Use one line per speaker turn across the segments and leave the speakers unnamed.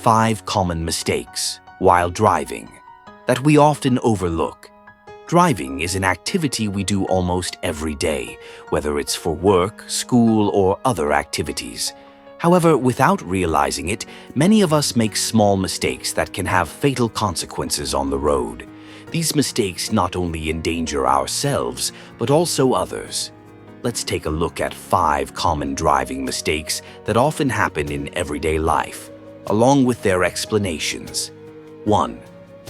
5 common mistakes while driving that we often overlook. Driving is an activity we do almost every day, whether it's for work, school, or other activities. However, without realizing it, many of us make small mistakes that can have fatal consequences on the road. These mistakes not only endanger ourselves, but also others. Let's take a look at 5 common driving mistakes that often happen in everyday life, along with their explanations. 1.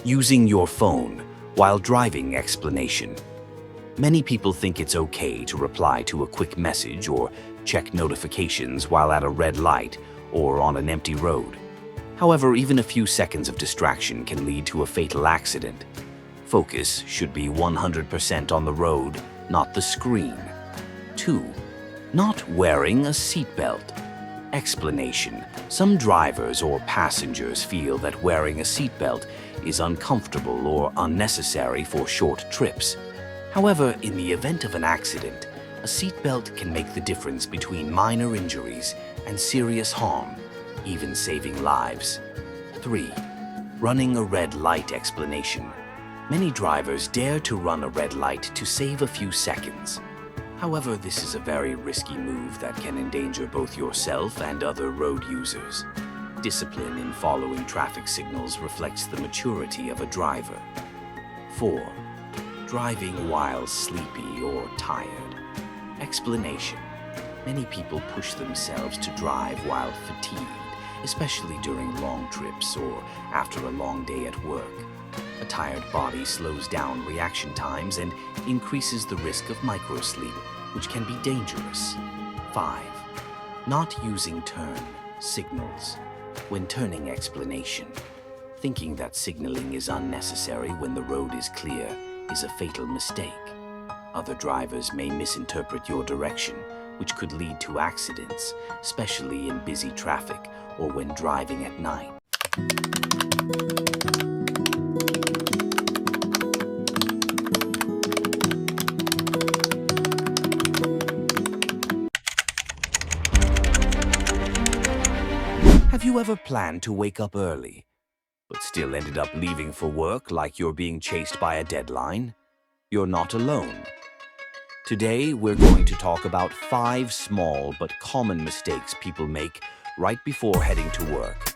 Using your phone while driving. Explanation. Many people think it's okay to reply to a quick message or check notifications while at a red light or on an empty road. However, even a few seconds of distraction can lead to a fatal accident. Focus should be 100% on the road, not the screen. 2. Not wearing a seatbelt. Explanation. Some drivers or passengers feel that wearing a seatbelt is uncomfortable or unnecessary for short trips. However, in the event of an accident, a seatbelt can make the difference between minor injuries and serious harm, even saving lives. 3. Running a red light. Explanation. Many drivers dare to run a red light to save a few seconds. However, this is a very risky move that can endanger both yourself and other road users. Discipline in following traffic signals reflects the maturity of a driver. 4. Driving while sleepy or tired. Explanation. Many people push themselves to drive while fatigued, especially during long trips or after a long day at work. A tired body slows down reaction times and increases the risk of microsleep, which can be dangerous. 5. Not using turn signals when turning. Explanation. Thinking that signaling is unnecessary when the road is clear is a fatal mistake. Other drivers may misinterpret your direction, which could lead to accidents, especially in busy traffic or when driving at night. Have you ever planned to wake up early, but still ended up leaving for work like you're being chased by a deadline? You're not alone. Today, we're going to talk about 5 small but common mistakes people make right before heading to work.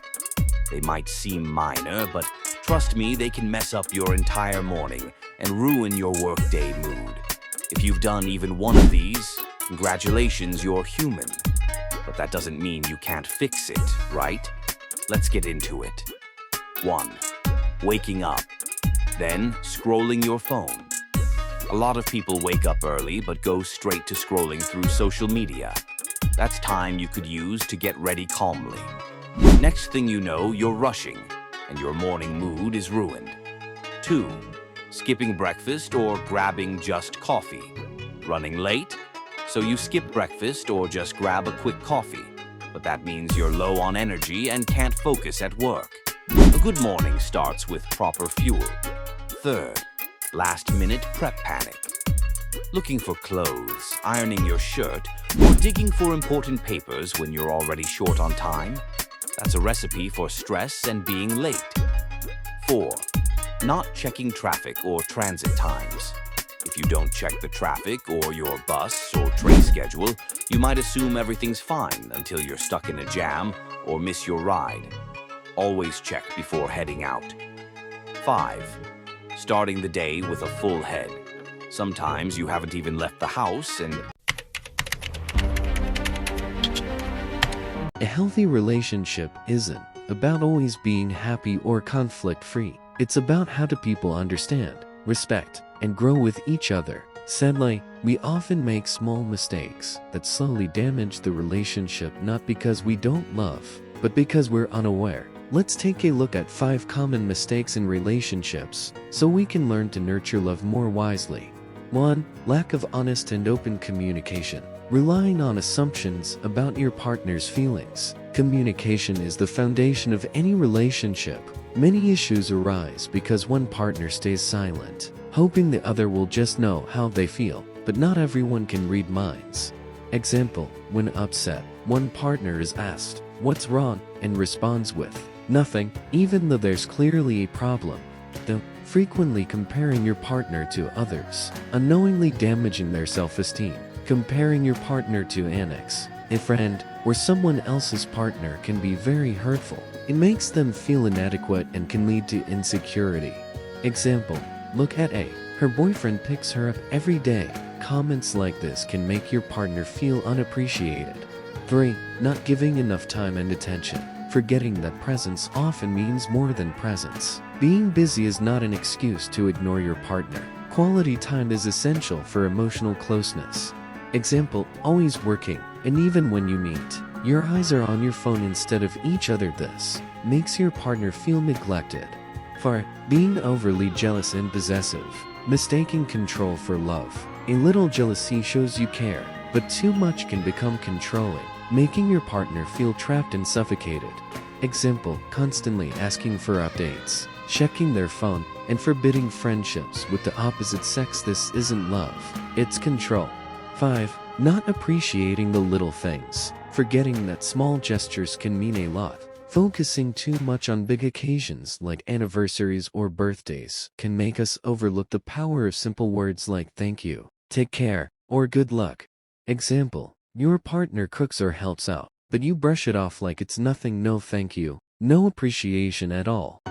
They might seem minor, but trust me, they can mess up your entire morning and ruin your workday mood. If you've done even one of these, congratulations, you're human. But that doesn't mean you can't fix it, right? Let's get into it. 1. Waking up, then scrolling your phone. A lot of people wake up early but go straight to scrolling through social media. That's time you could use to get ready calmly. Next thing you know, you're rushing, and your morning mood is ruined. 2. Skipping breakfast or grabbing just coffee. Running late? So you skip breakfast or just grab a quick coffee, but that means you're low on energy and can't focus at work. A good morning starts with proper fuel. 3. Last-minute prep panic. Looking for clothes, ironing your shirt, or digging for important papers when you're already short on time? That's a recipe for stress and being late. 4. Not checking traffic or transit times. If you don't check the traffic or your bus or train schedule, you might assume everything's fine until you're stuck in a jam or miss your ride. Always check before heading out. 5. Starting the day with a full head. Sometimes you haven't even left the house and...
A healthy relationship isn't about always being happy or conflict-free. It's about how do people understand, respect, and grow with each other. Sadly, we often make small mistakes that slowly damage the relationship, not because we don't love, but because we're unaware. Let's take a look at 5 common mistakes in relationships so we can learn to nurture love more wisely. 1. Lack of honest and open communication. Relying on assumptions about your partner's feelings. Communication is the foundation of any relationship. Many issues arise because one partner stays silent, hoping the other will just know how they feel, but not everyone can read minds. Example, when upset, one partner is asked, "What's wrong?" and responds with, nothing, even though there's clearly a problem. Though, frequently comparing your partner to others, unknowingly damaging their self-esteem. Comparing your partner to an ex, a friend, or someone else's partner can be very hurtful. It makes them feel inadequate and can lead to insecurity. Example, look at A. Her boyfriend picks her up every day. Comments like this can make your partner feel unappreciated. 3. Not giving enough time and attention. Forgetting that presence often means more than presence. Being busy is not an excuse to ignore your partner. Quality time is essential for emotional closeness. Example, always working, and even when you meet, your eyes are on your phone instead of each other. This makes your partner feel neglected. 4. Being overly jealous and possessive. Mistaking control for love. A little jealousy shows you care, but too much can become controlling, making your partner feel trapped and suffocated. Example, constantly asking for updates, checking their phone, and forbidding friendships with the opposite sex. This isn't love, it's control. 5. Not appreciating the little things. Forgetting that small gestures can mean a lot. Focusing too much on big occasions like anniversaries or birthdays can make us overlook the power of simple words like thank you, take care, or good luck. Example, your partner cooks or helps out, but you brush it off like it's nothing. No thank you, no appreciation at all.